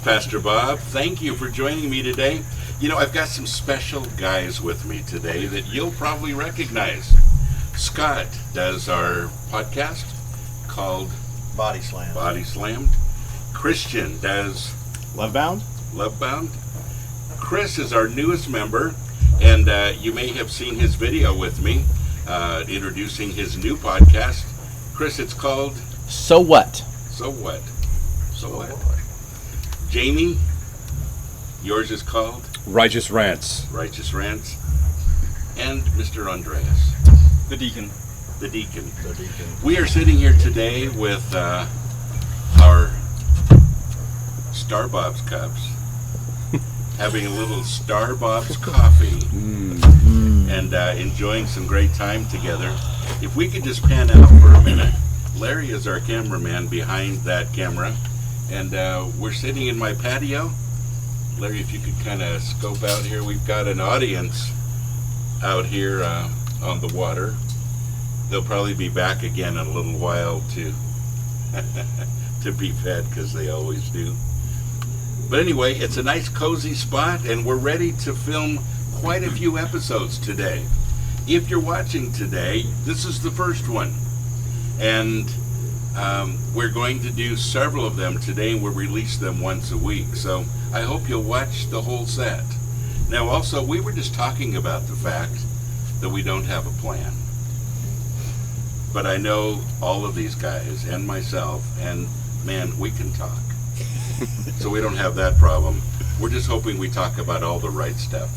Pastor Bob. Thank you for joining me today. You know, I've got some special guys with me today that you'll probably recognize. Scott does our podcast called Body Slam. Body Slammed. Christian does Lovebound. Lovebound. Chris is our newest member, and you may have seen his video with me introducing his new podcast. Chris, it's called So What? So What? So What? Jamie, yours is called Righteous Rants. Righteous Rants. And Mr. Andreas, The Deacon. the Deacon. The Deacon. We are sitting here today with our Starbobs cups, having a little Starbobs coffee, and enjoying some great time together. If we could just pan out for a minute. Larry is our cameraman behind that camera, and we're sitting in my patio. Larry, if you could kind of scope out here, we've got an audience out here on the water. They'll probably be back again in a little while to to be fed, because they always do. But anyway, it's a nice cozy spot, and we're ready to film quite a few episodes today. If you're watching today, this is the first one, and we're going to do several of them today, and we'll release them once a week. So I hope you'll watch the whole set. Now, also, we were just talking about the fact that we don't have a plan. But I know all of these guys and myself, and man, we can talk. So we don't have that problem. We're just hoping we talk about all the right stuff.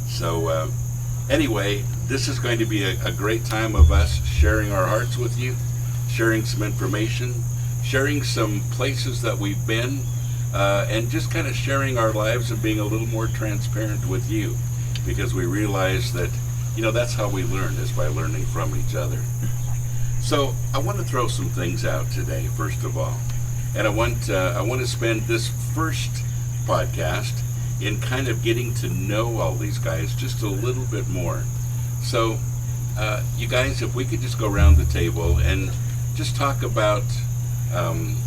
So anyway, this is going to be a great time of us sharing our hearts with you, sharing some information, sharing some places that we've been, and just kind of sharing our lives and being a little more transparent with you, because we realize that, you know, that's how we learn, is by learning from each other. So I want to throw some things out today, first of all. And I want to spend this first podcast in kind of getting to know all these guys just a little bit more. So, you guys, if we could just go around the table and just talk about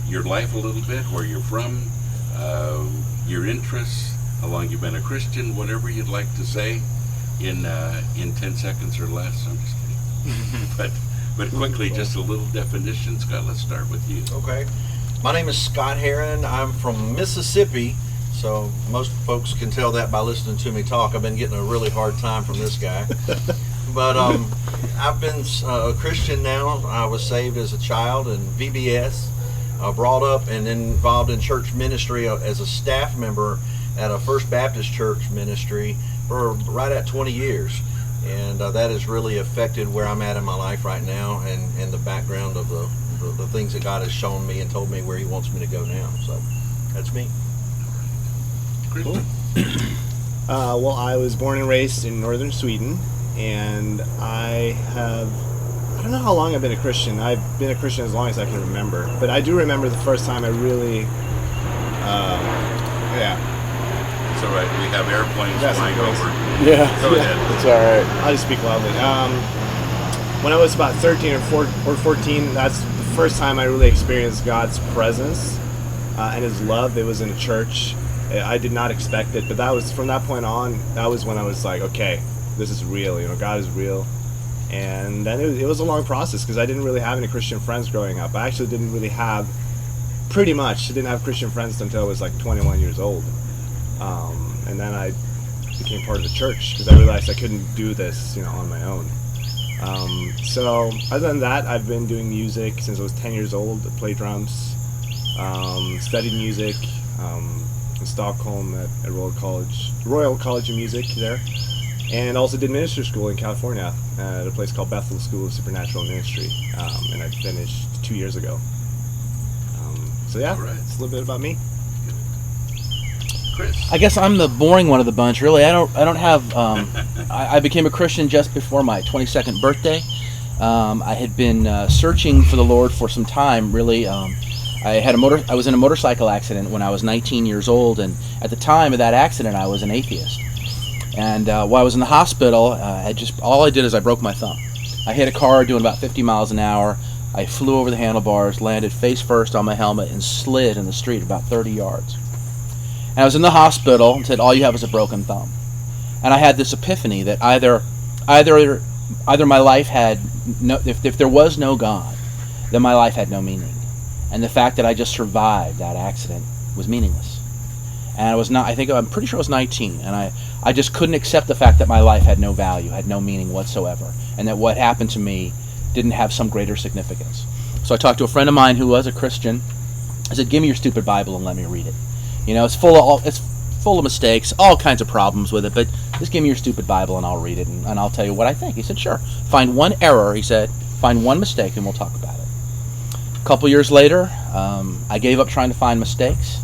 your life a little bit, where you're from, your interests, how long you've been a Christian, whatever you'd like to say in 10 seconds or less. I'm just kidding. But quickly, just a little definition. Scott, let's start with you. Okay. My name is Scott Heron. I'm from Mississippi, so most folks can tell that by listening to me talk. I've been getting a really hard time from this guy. But I've been a Christian now. I was saved as a child in VBS, brought up and involved in church ministry as a staff member at a First Baptist Church ministry for right at 20 years. And that has really affected where I'm at in my life right now, and the background of the things that God has shown me and told me where He wants me to go now. So that's me. Cool. Well, I was born and raised in northern Sweden, and I don't know how long I've been a Christian. I've been a Christian as long as I can remember, but I do remember the first time I really, It's all right. We have airplanes That's flying nice. over. Yeah. Go ahead. It's all right. I'll just speak loudly. When I was about 13 or 14, that's the first time I really experienced God's presence and His love. It was in a church. I did not expect it, but that was, from that point on, that was when I was like, okay, this is real. You know, God is real. And then it was a long process, because I didn't really have any Christian friends growing up. I actually didn't really have, pretty much, I didn't have Christian friends until I was like 21 years old. And then I became part of the church, because I realized I couldn't do this, you know, on my own. So other than that, I've been doing music since I was 10 years old. I play drums, studied music in Stockholm at Royal College of Music there, and also did ministry school in California at a place called Bethel School of Supernatural Ministry, and I finished 2 years ago. So yeah, All right. it's a little bit about me. Chris. I guess I'm the boring one of the bunch, really. I don't have. I became a Christian just before my 22nd birthday. I had been searching for the Lord for some time, really. I was in a motorcycle accident when I was 19 years old, and at the time of that accident, I was an atheist. And while I was in the hospital, all I did is I broke my thumb. I hit a car doing about 50 miles an hour. I flew over the handlebars, landed face first on my helmet, and slid in the street about 30 yards. And I was in the hospital and said, all you have is a broken thumb. And I had this epiphany that either my life had no, if there was no God, then my life had no meaning. And the fact that I just survived that accident was meaningless. And I was not, I'm pretty sure I was 19, and I just couldn't accept the fact that my life had no value, had no meaning whatsoever, and that what happened to me didn't have some greater significance. So I talked to a friend of mine who was a Christian. I said, give me your stupid Bible and let me read it. You know, it's full of mistakes, all kinds of problems with it, but just give me your stupid Bible and I'll read it, and I'll tell you what I think. He said, sure. Find one error, he said, find one mistake, and we'll talk about it. A couple years later, I gave up trying to find mistakes,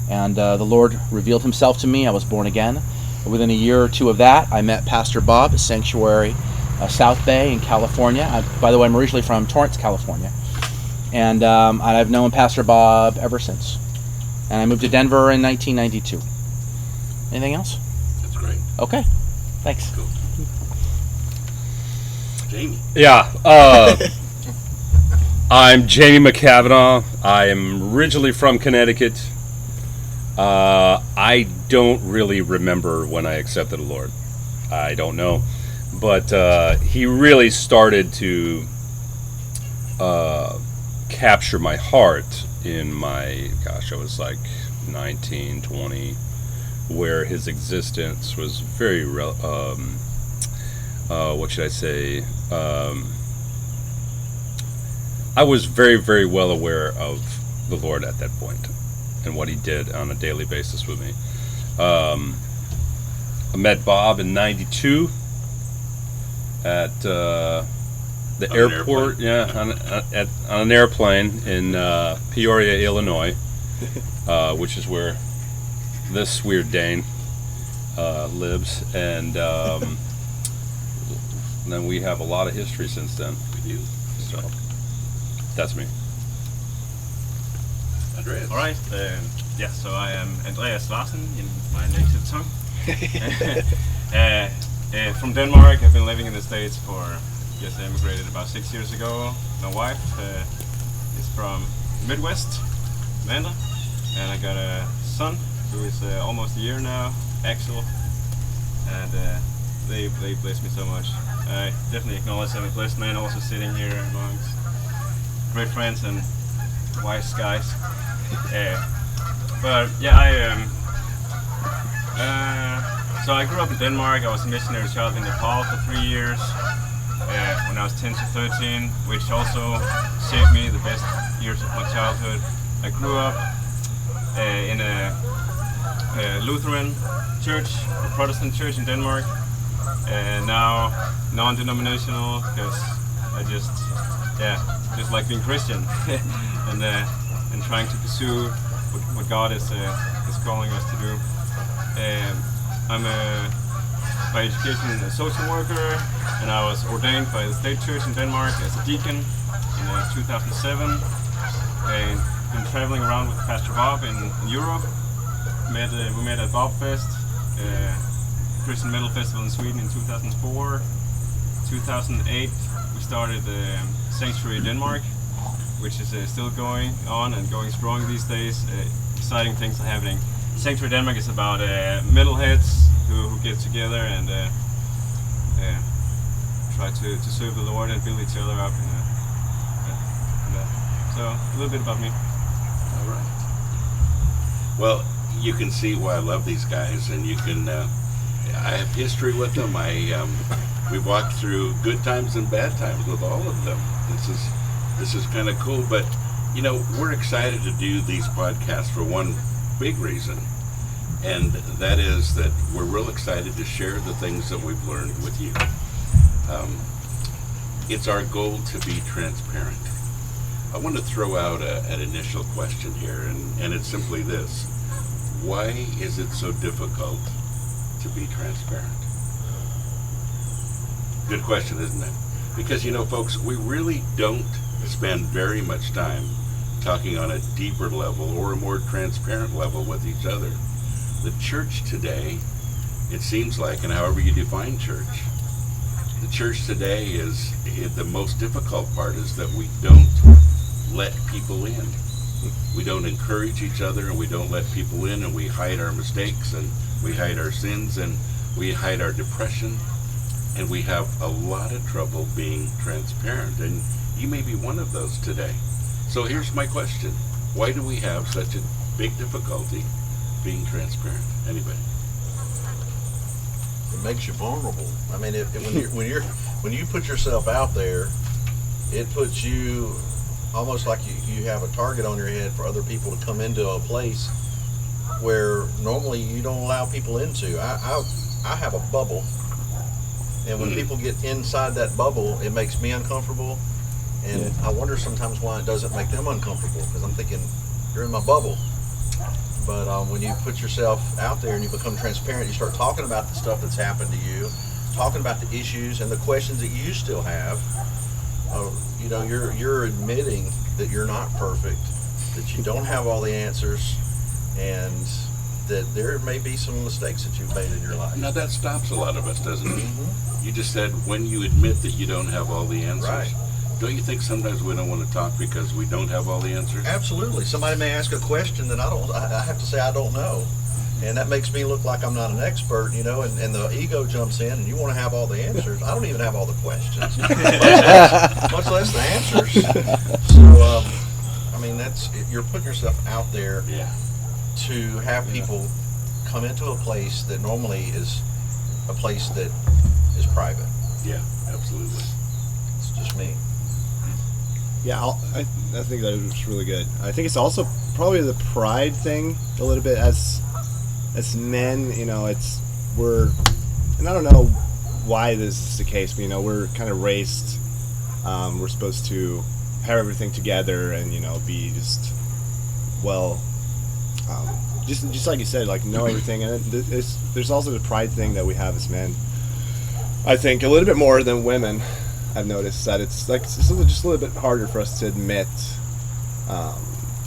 and the Lord revealed himself to me. I was born again. Within a year or two of that, I met Pastor Bob at Sanctuary South Bay in California. By the way, I'm originally from Torrance, California. And I've known Pastor Bob ever since. And I moved to Denver in 1992. Anything else? That's great. Okay. Thanks. Cool. Jamie. Yeah. I'm Jamie McCavanaugh. I am originally from Connecticut. I don't really remember when I accepted the Lord. I don't know. But he really started to capture my heart in my, I was like 19, 20, where his existence was very, what should I say? I was very, very well aware of the Lord at that point and what he did on a daily basis with me. I met Bob in '92 at the airport. On an airplane in Peoria, Illinois, which is where this weird Dane lives, and then we have a lot of history since then. We do. So that's me. Andreas. All right. So I am Andreas Larsen in my native tongue. From Denmark. I've been living in the States for, I immigrated about 6 years ago. My wife is from Midwest, Amanda, and I got a son who is almost a year now, Axel, and they bless me so much. I definitely acknowledge I'm a blessed man also sitting here amongst great friends and wise guys. So I grew up in Denmark. I was a missionary child in Nepal for 3 years when I was 10 to 13, which also shaped me the best years of my childhood. I grew up in a Lutheran church, a Protestant church in Denmark, and now non-denominational because I just like being Christian and trying to pursue what God is calling us to do. I'm by education a social worker, and I was ordained by the State Church in Denmark as a deacon in 2007, and been traveling around with Pastor Bob in Europe. We met at Bobfest, Christian Metal Festival in Sweden in 2004. 2008 we started Sanctuary Denmark, which is still going on and going strong these days. Exciting things are happening. Sanctuary Denmark is about metalheads who get together and try to serve the Lord and build each other up. So a little bit about me. All right. Well, you can see why I love these guys, and you can. I have history with them. We walked through good times and bad times with all of them. This is kind of cool, but we're excited to do these podcasts for one big reason, and that is that we're real excited to share the things that we've learned with you. It's our goal to be transparent. I want to throw out an initial question here, and it's simply this: why is it so difficult to be transparent? Good question, isn't it? Because folks, we really don't spend very much time talking on a deeper level or a more transparent level with each other. The church today, it seems like, and however you define church, the church today is the most difficult part is that we don't let people in. We don't encourage each other, and we don't let people in, and we hide our mistakes, and we hide our sins, and we hide our depression, and we have a lot of trouble being transparent, and you may be one of those today. So here's my question. Why do we have such a big difficulty being transparent? Anybody? It makes you vulnerable. I mean, when you put yourself out there, it puts you almost like you have a target on your head for other people to come into a place where normally you don't allow people into. I have a bubble, and when people get inside that bubble, it makes me uncomfortable, and I wonder sometimes why it doesn't make them uncomfortable, because I'm thinking, you're in my bubble. But when you put yourself out there and you become transparent, you start talking about the stuff that's happened to you, talking about the issues and the questions that you still have. You know, you're admitting that you're not perfect, that you don't have all the answers, and that there may be some mistakes that you've made in your life. Now that stops a lot of us, doesn't it? You just said when you admit that you don't have all the answers. Right. Don't you think sometimes we don't want to talk because we don't have all the answers? Absolutely. Somebody may ask a question that I have to say I don't know. And that makes me look like I'm not an expert, you know, and the ego jumps in and you want to have all the answers. I don't even have all the questions, much less the answers. So, I mean, you're putting yourself out there to have people come into a place that normally is a place that is private. Yeah, absolutely. It's just me. Yeah, I think that was really good. I think it's also probably the pride thing a little bit as men, you know, and I don't know why this is the case, but, you know, we're kind of raised, we're supposed to have everything together and, you know, be just, well, just like you said, like, know everything, and there's also the pride thing that we have as men. I think a little bit more than women. I've noticed that it's just a little bit harder for us to admit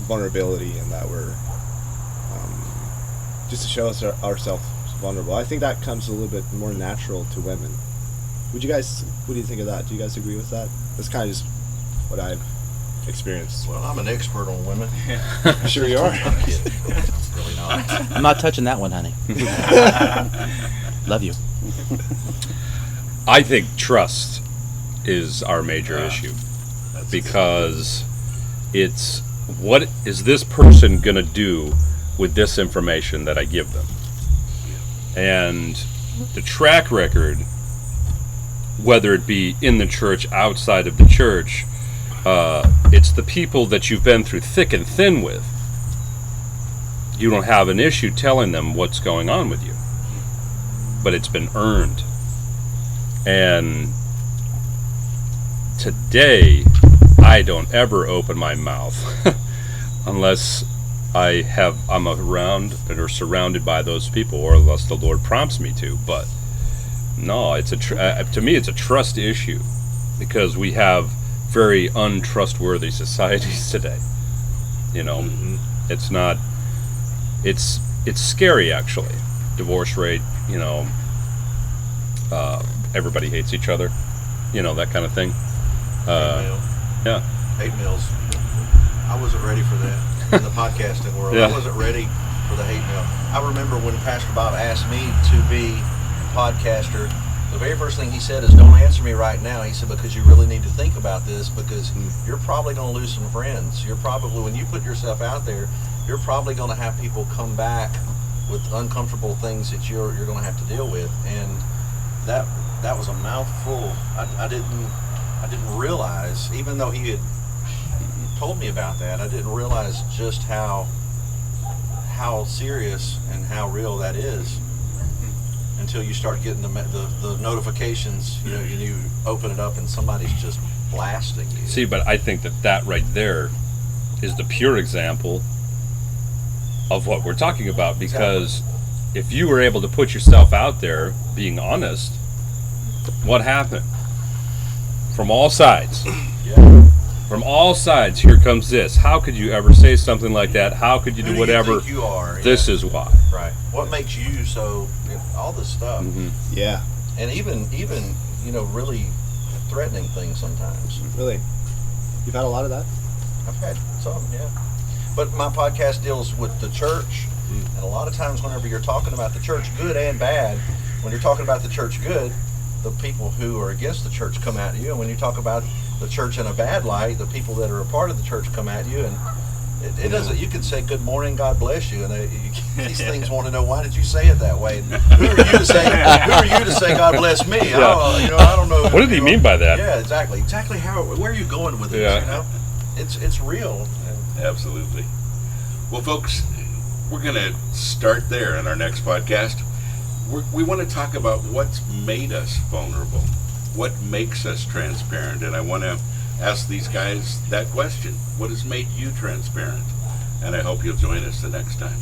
vulnerability, and that we're just to show us ourselves vulnerable. I think that comes a little bit more natural to women. What do you think of that? Do you guys agree with that? That's kind of just what I've experienced. Well, I'm an expert on women. Sure you are. I'm kidding. Really not. I'm not touching that one, honey. Love you. I think trust is our major issue, because it's what is this person going to do with this information that I give them? And the track record, whether it be in the church, outside of the church, it's the people that you've been through thick and thin with. You don't have an issue telling them what's going on with you, but it's been earned. And today, I don't ever open my mouth unless I'm around or surrounded by those people, or unless the Lord prompts me to. But no, it's to me it's a trust issue, because we have very untrustworthy societies today. You know, it's not. It's scary, actually. Divorce rate, you know. Everybody hates each other, you know, that kind of thing. Yeah. Hate mails. I wasn't ready for that in the podcasting world. Yeah. I wasn't ready for the hate mail. I remember when Pastor Bob asked me to be a podcaster, the very first thing he said is, don't answer me right now. He said, because you really need to think about this, because you're probably going to lose some friends. You're probably, when you put yourself out there, you're probably going to have people come back with uncomfortable things that you're going to have to deal with. And that was a mouthful. I didn't realize, even though he had told me about that, I didn't realize just how serious and how real that is until you start getting the notifications, you know, and you open it up and somebody's just blasting you. See, but I think that right there is the pure example of what we're talking about, because if you were able to put yourself out there being honest, what happened? From all sides. Yeah. From all sides, here comes this. How could you ever say something like that? How could you do whatever? You think you are? This is why. Right. What makes you so, all this stuff. Yeah. And even you know, really threatening things sometimes. Really? You've had a lot of that? I've had some, yeah. But my podcast deals with the church, and a lot of times whenever you're talking about the church, good and bad, when you're talking about the church good, the people who are against the church come at you, and when you talk about the church in a bad light, the people that are a part of the church come at you, and it doesn't. You can say good morning, God bless you, and these things want to know, why did you say it that way? Who are you to say? Who are you to say God bless me? I don't know. What did he mean by that? Yeah, exactly. Where are you going with this? Yeah. It's real. Absolutely. Well, folks, we're going to start there in our next podcast. We want to talk about what's made us vulnerable, what makes us transparent, and I want to ask these guys that question. What has made you transparent? And I hope you'll join us the next time.